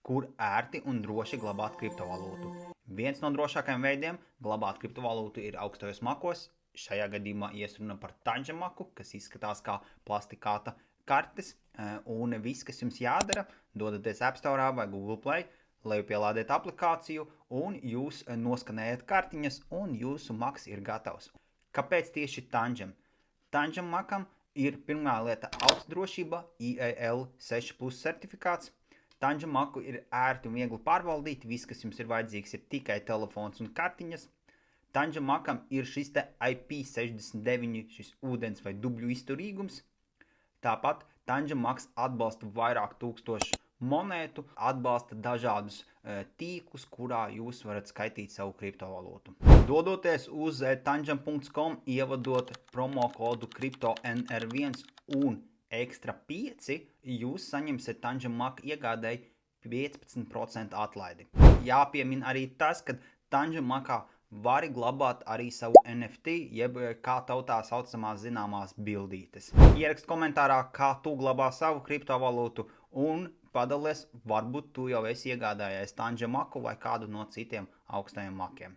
kur ērti un droši glabāt kriptovalūtu. Viens no drošākajiem veidiem glabāt kriptovalūtu ir augstajos makos. Šajā gadījumā iesruna par Tangem maku, kas izskatās kā plastikāta kartes, un viss, kas jums jādara, dodaties App Store vai Google Play, lejupielādēt aplikāciju, un jūs noskanējat kartiņas, un jūsu maks ir gatavs. Kāpēc tieši Tangem? Tangem makam ir pirmā lieta augsta drošība, IAL6+ certifikāts. Tangem maku ir ērti un viegli pārvaldīt, viss, kas jums ir vajadzīgs, ir tikai telefons un kartiņas. Tangem makam ir šis te IP69, šis ūdens vai dubļu izturīgums. Tāpat Tangem maks atbalsta vairāk tūkstošu monētu, atbalsta dažādus tīklus, kurā jūs varat skaitīt savu kriptovalūtu. Dodoties uz tangem.com, ievadot promo kodu KRIPTONR1 un ekstra 5, jūs saņemsiet Tangem maka iegādēji 15% atlaidi. Jāpiemin arī tas, ka Tangem makā vari glabāt arī savu NFT, jeb kā tautā saucamās zināmās bildītes. Ierakst komentārā, kā tu glabā savu kriptovalūtu un padalies, varbūt tu jau esi iegādājies Tangem maku vai kādu no citiem augstajiem makiem.